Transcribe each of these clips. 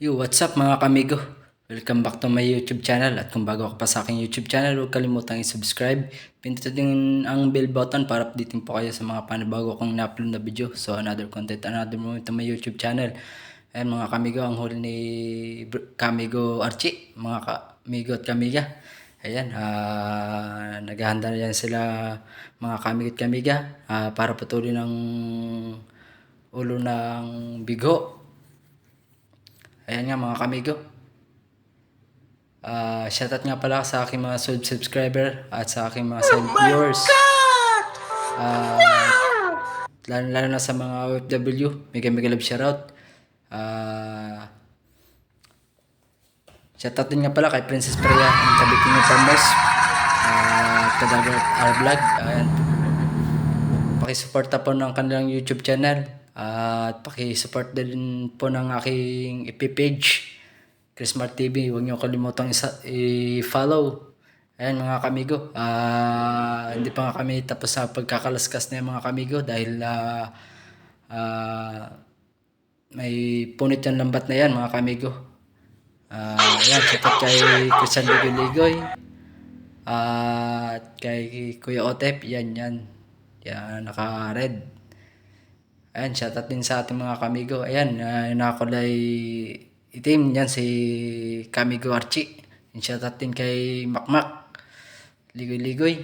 Yo, what's up mga kamigo? Welcome back to my YouTube channel. At kung bago ka pa sa aking YouTube channel, huwag kalimutang i-subscribe. Pindutin ang bell button para updating po kayo sa mga panabago kong na-upload na video. So another content, another moment to my YouTube channel. Ayan mga kamigo, ang huli ni Kamigo Archie, mga kamigo at kamiga. Ayan, naghahanda na yan sila mga kamigo at kamiga para putulin ang ulo ng bigo. Ayan nga mga kamigo. Shoutout nga pala sa aking mga subscriber at sa aking mga silent viewers. Lalo na sa mga OFW. Mega love shoutout. Shoutout din nga pala kay Princess Priya ang Kabiking ng Farmers. Kadagat our vlog. Ayan. Pakisuporta po ng kanilang YouTube channel. At pakisupport din po ng aking FB page. Chris Mart TV, huwag niyo kalimutang i-follow. Ayan mga kamigo, hindi pa nga kami tapos sa pagkakalaskas na mga kamigo dahil may punit yung lambat na yan mga kamigo. Ayan, sikat kay Christian Ligoy at kay Kuya Otep, yan naka-red. Ayan, shoutout din sa ating mga kamigo. Ayan, nakakulay itim, yan si Kamigo Archie. Shoutout din kay Makmak Ligoy.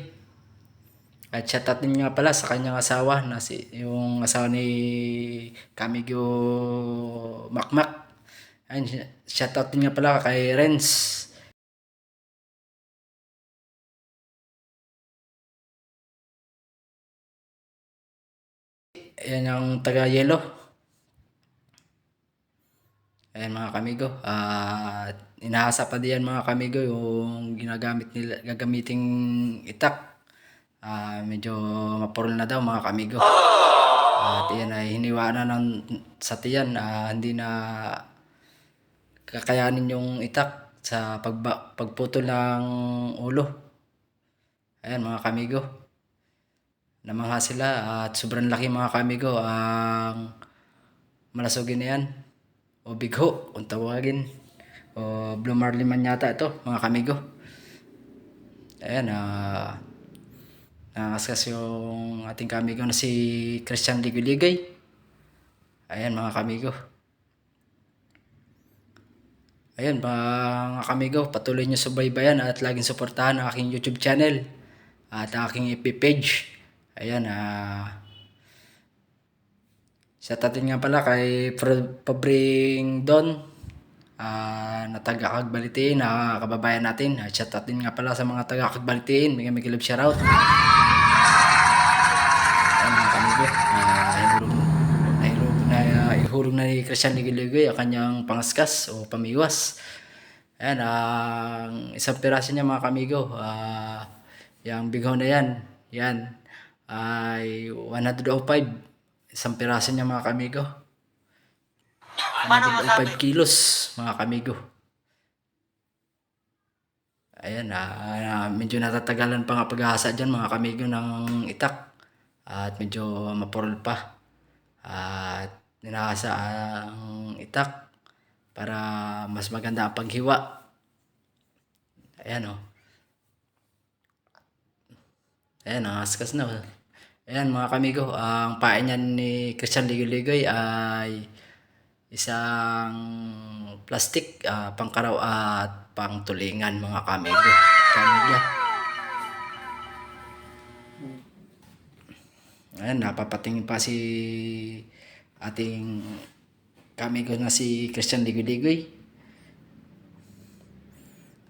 At shoutout din nga pala sa kanyang asawa na yung asawa ni Kamigo Makmak. Ayan, shoutout din nga pala kay Renz. Ayan yung taga Yelo. Ayan mga kamigo, inaasa pa diyan mga kamigo yung gagamiting itak. Medyo mapurol na daw mga kamigo. At yan ay hiniwa na sa tiyan, hindi na kakayanin yung itak sa pagputol ng ulo. Ayan mga kamigo, namangha sila at sobrang laki mga kamigo ang malasugin na yan. O bigho kung tawagin, o blue marlin man yata ito mga kamigo. Ayan, nakaskas yung ating kamigo na si Christian Ligoy. Ayan mga kamigo. Ayan mga kamigo, patuloy nyo subaybayan at laging suportahan ang aking YouTube channel at aking FB page. Ayan, shoutout nga pala kay Pabring Don na taga Kagbalitiin, na kababayan natin. Shoutout din nga pala sa mga taga Kagbalitiin, may love shoutout. Ayan mga kamigo, ihurong na ni Christian Ligoy ang kanyang pangaskas o pamiwas. Ayan, ang isang piraso niya mga kamigo, yung bigaw na yan ay 105. Isang piraso niya mga kamigo, 105 kilos mga kamigo. Ayan, medyo natatagalan pa nga pag-asa dyan mga kamigo ng itak at medyo mapurol pa at ninasa ang itak para mas maganda ang paghiwa. Ayan o, ayan, nakaskas na. Ayan mga kamigo, ang pain niyan ni Christian Ligoy ay isang plastic, pangkaraw at pangtulingan mga kamigo. Ayan, napapatingin pa si ating kamigo na si Christian Ligoy.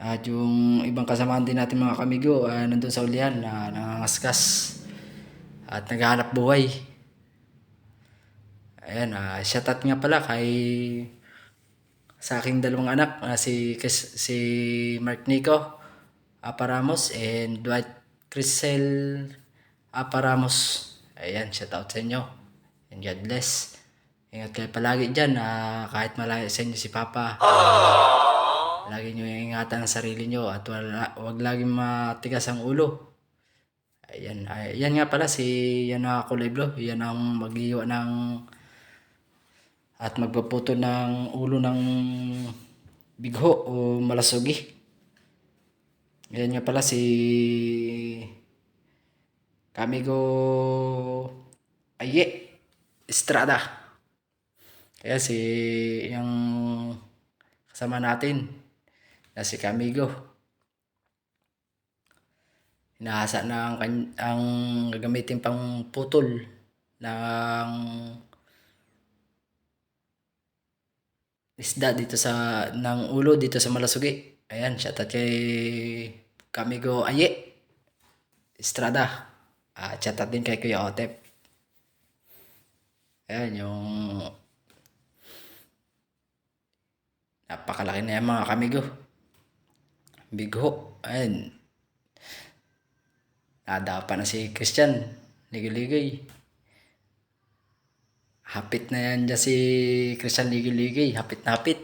At yung ibang kasamaan din natin mga kamigo, nandun sa ulihan na nangangaskas at naghahanap buhay. Ayan, shoutout nga pala sa aking dalawang anak, si Mark Nico Aparamos and Dwight Crisel Aparamos. Ayan, shoutout sa inyo and God bless. Ingat kayo palagi dyan, kahit malayo sa inyo si Papa. Lagi nyo ingatan ang sarili nyo at wag laging matigas ang ulo. Ayan, yan nga pala yan na kulay blue, yan ang maghiwa ng at magpaputo ng ulo ng bigho o malasugi. Ayan nga pala si Kamigo Aye Estrada. Kaya si yung kasama natin na si Kamigo, hinahasa na ang gagamitin pang putol ng isda dito ng ulo dito sa Malasugi. Ayan, shoutout kay Kamigo Aye Estrada. Shoutout din kay Kuya Otep. Ayan, yung napakalaki na yan mga Kamigo. Bigho. Ayan. Nadapa na si Christian. Ligay-ligay. Hapit na yan dyan si Christian Ligay-ligay. Hapit na hapit.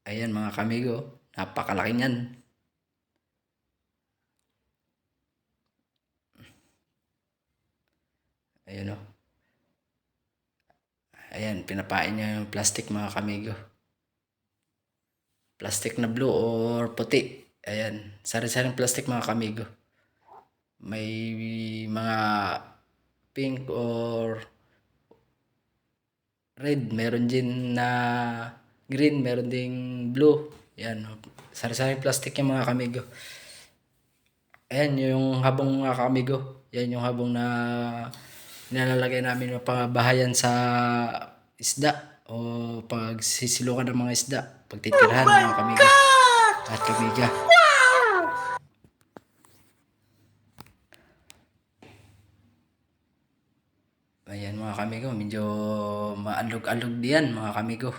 Ayan mga Kamigo. Napakalaki niyan. Ayan o. Ayan, pinapain niya yung plastic mga Kamigo. Plastic na blue or puti. Ayan, sari-saring plastic mga Kamigo. May mga pink or red, meron din na green, meron ding blue. Ayan, sari-saring plastic yung mga Kamigo. Ayan yung habong mga Kamigo. Yan yung habong na nilalagay namin yung pangabahayan sa isda o pagsisilukan ng mga isda, pagtitirhan ng mga Kamigo at Kamiga. Ayan mga Kamigo, medyo maalog-alog diyan mga Kamigo.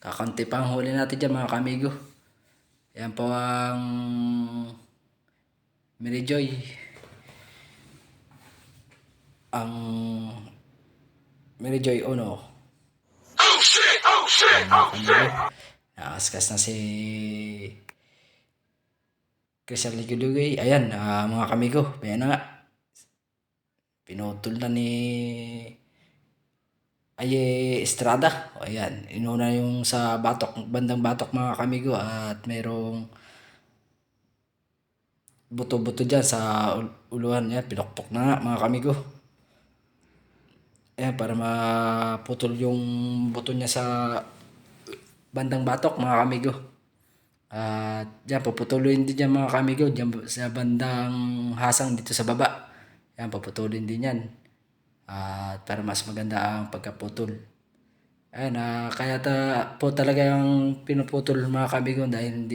Kakunti pa ang huli natin dyan mga Kamigo. Yan po ang Mary Joy. Ang Mary Joy Ono. Oh shit! Oh shit! Oh shit! Nakaskas na si Christian Ligay. Ayan mga Kamigo. Ayan na nga. Pinutol na ni Aye Estrada. Ayan. Inuna yung sa batok, bandang batok mga Kamigo. At mayroong buto-buto dyan sa uluhan. Ayan. Pinokpok na nga mga Kamigo. Ayan. Para maputol yung buto niya sa bandang batok mga Kamigo. At dyan, puputuloyin din dyan mga Kamigo. Dyan sa bandang hasang dito sa baba. Ayan, puputulin din yan. At para mas maganda ang pagkaputol. Ayan, kaya po talaga yung pinuputol mga Kamigo dahil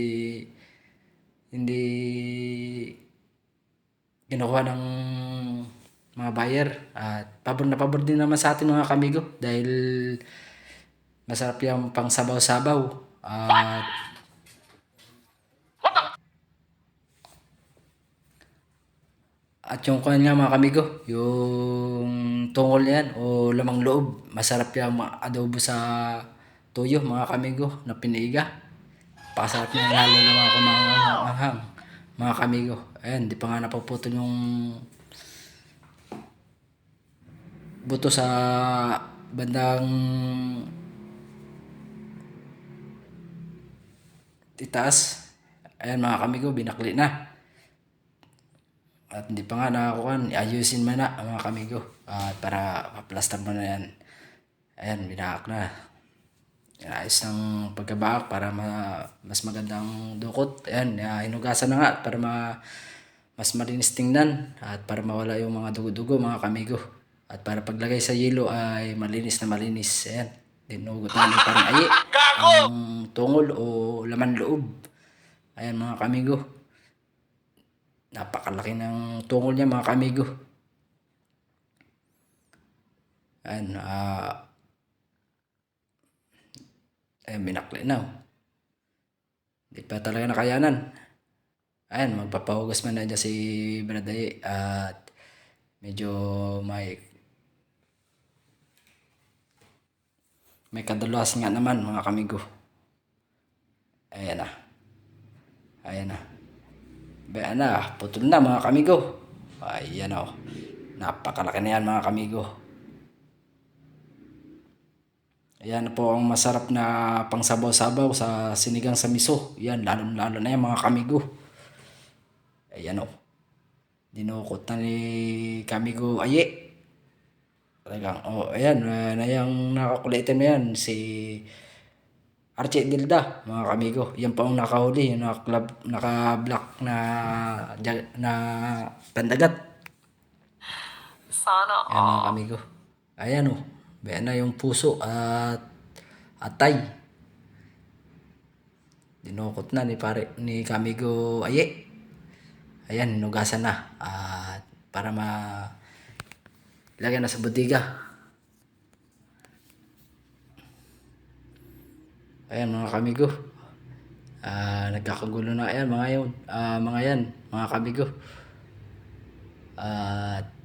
hindi kinukuha ng mga buyer. At pabor na pabor din naman sa atin mga Kamigo dahil masarap yung pang sabaw-sabaw. At yung kanya mga Kamigo, yung tungkol yan o lamang loob, masarap yung adobo sa tuyo mga Kamigo na piniga. Pakasarap niya lalo na mga kumanghang mga Kamigo. Ayan, di pa nga napuputol yung buto sa bandang itaas. Ayan mga Kamigo, binakli na. At hindi pa nga nakakuha, ayusin man na mga Kamigo. Para ma-plaster mo na yan. Ayan, binahak na. Ayos ng pagkabahak para mas magandang dukot. Ayan, hinugasan na nga para mas malinis tingnan. At para mawala yung mga dugo-dugo mga Kamigo. At para paglagay sa yelo ay malinis na malinis. Ayan, dinugot namin parang ayi. Ang tungol o laman loob. Ayan mga Kamigo. Napakalaki ng tungol niya mga Kamigo. Ayan, ayan binakli na. Hindi pa talaga nakayanan. Ayan, magpapahugas man na dyan si Bradaye at medyo may kadalas nga naman mga Kamigo. Ayan na. Ayan na. Ayan na, putol na mga kamigo. Ayan o. Napakalaki na yan mga kamigo. Ayan na po ang masarap na pangsabaw-sabaw sa sinigang sa miso. Yan, lalo-lalo na yan mga kamigo. Ayan o. Dinukot na ni kamigo aye. Talagang, ayan, na yung nakakulitin na yan, si Archie Dilda, mga kamigo. Yan po ang nakahuli, yung naka-black na pandagat. Sana Yan mga all. kamigo. Ayan o. Ayan na yung puso at atay. Dinukot na ni kamigo aye. Ayan, hinugasan na. At para ilagay na sa budiga. Ayan mga kamigo. Nagkakagulo na ayan mga yan, mga kamigo. At